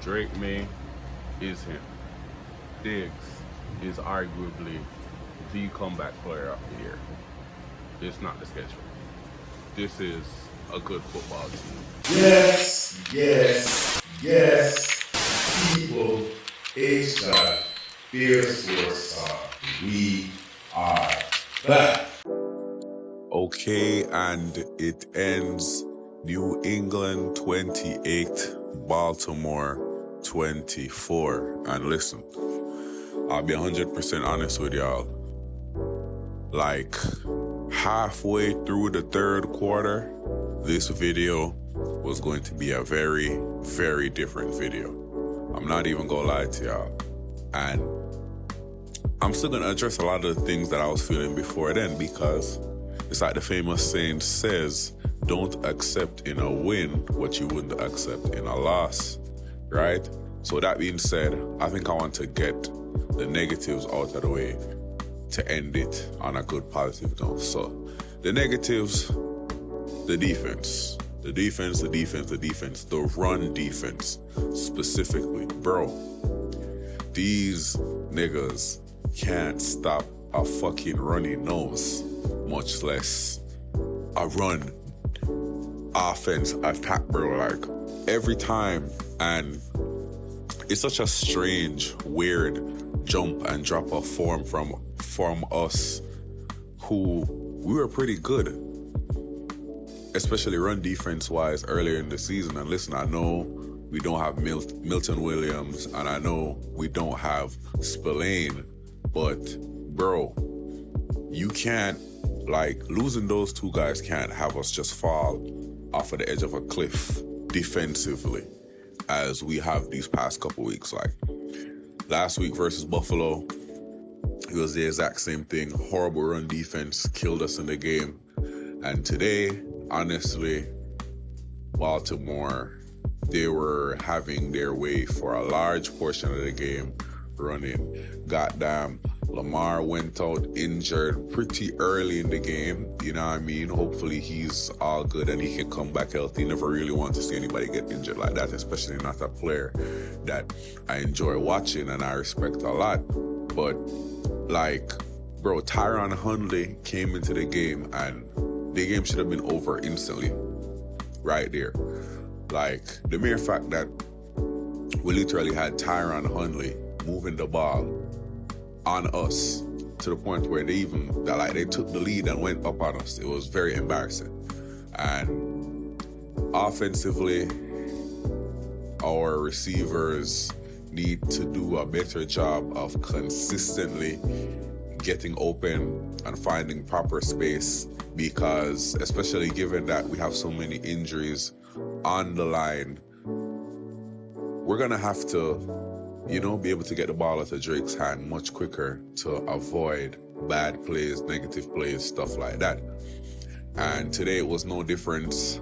Drake Maye is him. Diggs is arguably the comeback player of the year. It's not the schedule. This is a good football team. Yes, yes, yes. People, it's got Fierce Sports Talk. We are back. Okay, and it ends New England 28, Baltimore 24. And listen, I'll be 100% honest with y'all. Like, halfway through the third quarter, this video was going to be a very, very different video. I'm not even gonna lie to y'all. And I'm still gonna address a lot of the things that I was feeling before then, because it's like the famous saying says, don't accept in a win what you wouldn't accept in a loss, right? So that being said, I think I want to get the negatives out of the way to end it on a good positive note. So the negatives, the defense, the run defense specifically. Bro, these niggas can't stop a fucking runny nose, much less a run offense attack, bro. Like, every time. And it's such a strange, weird jump and drop of form from us, who we were pretty good, especially run defense wise earlier in the season. And listen, I know we don't have Milton Williams, and I know we don't have Spillane, but bro, you can't, like, losing those two guys can't have us just fall off of the edge of a cliff defensively as we have these past couple weeks. Like, last week versus Buffalo, it was the exact same thing. Horrible run defense killed us in the game. And today, honestly, Baltimore, they were having their way for a large portion of the game running. Goddamn, Lamar went out injured pretty early in the game. You know what I mean? Hopefully he's all good and he can come back healthy. Never really want to see anybody get injured like that, especially not a player that I enjoy watching and I respect a lot. But, like, bro, Tyron Huntley came into the game and the game should have been over instantly. Right there. Like, the mere fact that we literally had Tyron Huntley moving the ball on us to the point where they took the lead and went up on us. It was very embarrassing. And offensively, our receivers need to do a better job of consistently getting open and finding proper space, because especially given that we have so many injuries on the line, we're gonna have to, be able to get the ball out of Drake's hand much quicker to avoid bad plays, negative plays, stuff like that. And today it was no different.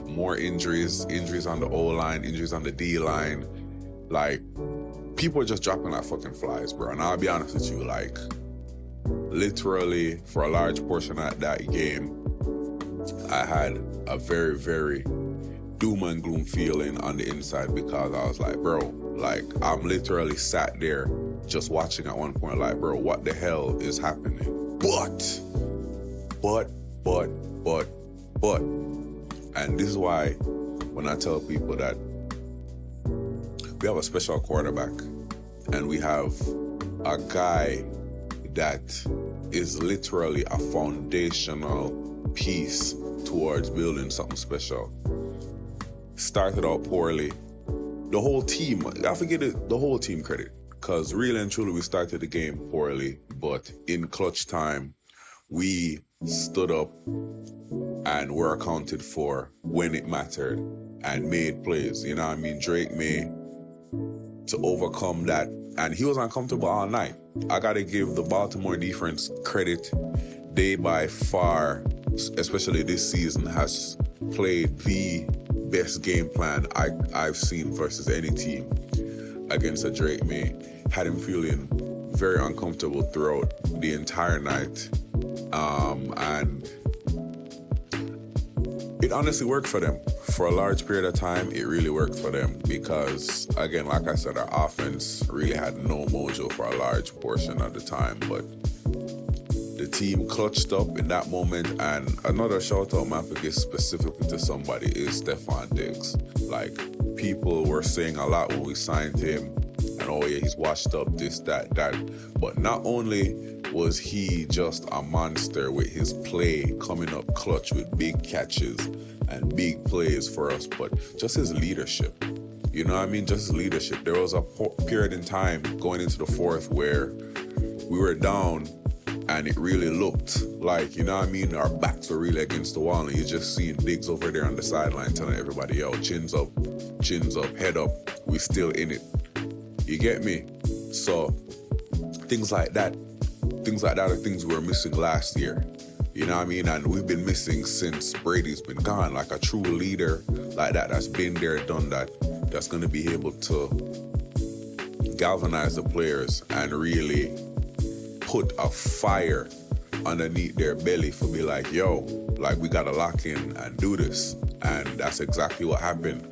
More injuries on the O-line, injuries on the D-line. Like, people are just dropping like fucking flies, bro. And I'll be honest with you, like, literally for a large portion of that game, I had a very, very doom and gloom feeling on the inside, because I was like, bro, like, I'm literally sat there just watching at one point, like, bro, what the hell is happening? But, and this is why when I tell people that we have a special quarterback and we have a guy that is literally a foundational piece towards building something special. Started out poorly. The whole team, I forget it, the whole team credit, because really and truly we started the game poorly, but in clutch time, we stood up and were accounted for when it mattered and made plays. You know what I mean? Drake Maye, to overcome that, and he was uncomfortable all night. I gotta give the Baltimore defense credit. They by far, especially this season, has played the best game plan I've seen versus any team against a Drake Maye. Had him feeling very uncomfortable throughout the entire night. And it honestly worked for them. For a large period of time, it really worked for them because, again, like I said, our offense really had no mojo for a large portion of the time, but the team clutched up in that moment. And another shout out, man, for this specifically to somebody is Stefon Diggs. Like, people were saying a lot when we signed him, and oh yeah, he's washed up, this, that. But not only was he just a monster with his play coming up clutch with big catches and big plays for us, but just his leadership. You know what I mean? Just his leadership. There was a period in time going into the fourth where we were down and it really looked like, you know what I mean, our backs were really against the wall, and you're just seeing Diggs over there on the sideline telling everybody, yo, chins up, head up, we still in it. You get me? So things like that are things we were missing last year. You know what I mean? And we've been missing since Brady's been gone. Like a true leader like that, that's been there, done that, that's going to be able to galvanize the players and really put a fire underneath their belly for be like, yo, like we got to lock in and do this. And that's exactly what happened.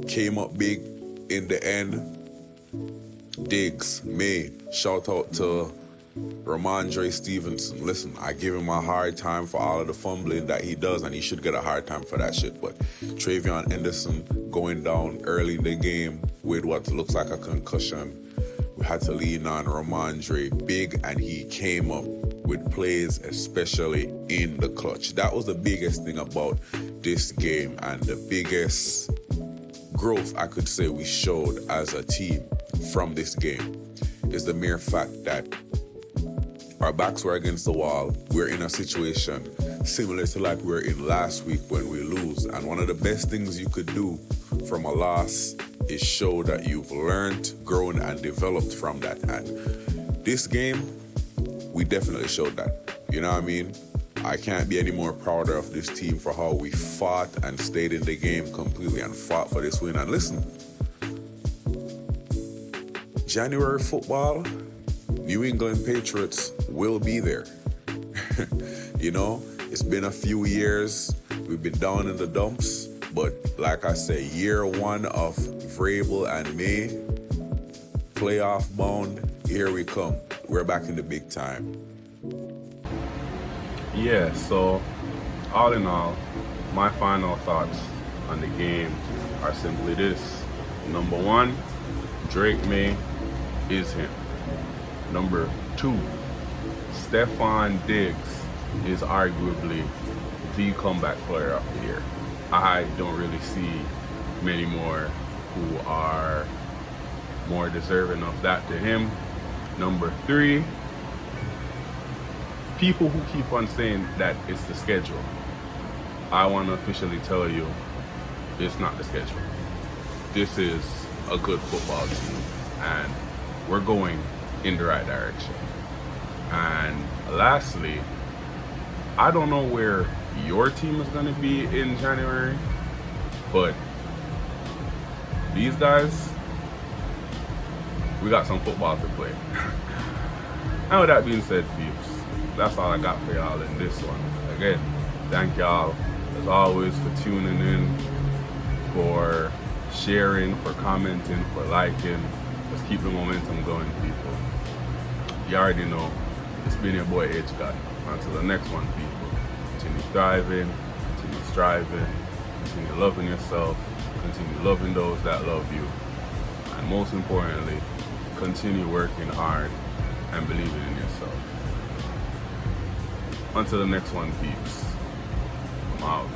Came up big in the end. Diggs, Maye, shout out to Ramondre Stevenson. Listen, I give him a hard time for all of the fumbling that he does, and he should get a hard time for that shit. But Travion Henderson going down early in the game with what looks like a concussion. We had to lean on Ramondre big, and he came up with plays, especially in the clutch. That was the biggest thing about this game, and the biggest growth I could say we showed as a team from this game is the mere fact that our backs were against the wall. We're in a situation similar to like we were in last week when we lose. And one of the best things you could do from a loss is show that you've learned, grown, and developed from that. And this game, we definitely showed that. You know what I mean? I can't be any more prouder of this team for how we fought and stayed in the game completely and fought for this win. And listen, January football, New England Patriots will be there. You know, it's been a few years. We've been down in the dumps. But like I say, year one of Vrabel and Maye, playoff bound, here we come. We're back in the big time. Yeah, so all in all, my final thoughts on the game are simply this. Number one, Drake Maye is him. Number two, Stefon Diggs is arguably the comeback player of the year. I don't really see many more who are more deserving of that than him. Number three, people who keep on saying that it's the schedule, I want to officially tell you it's not the schedule. This is a good football team, and we're going in the right direction. And lastly, I don't know where your team is going to be in January, but these guys, we got some football to play. And with that being said, peeps, that's all I got for y'all in this one. Again, thank y'all as always for tuning in, for sharing, for commenting, for liking. Let's keep the momentum going, people. You already know, it's been your boy H God. Until the next one, people. Continue thriving, continue striving, continue loving yourself, continue loving those that love you, and most importantly, continue working hard and believing in yourself. Until the next one, peeps. I'm out.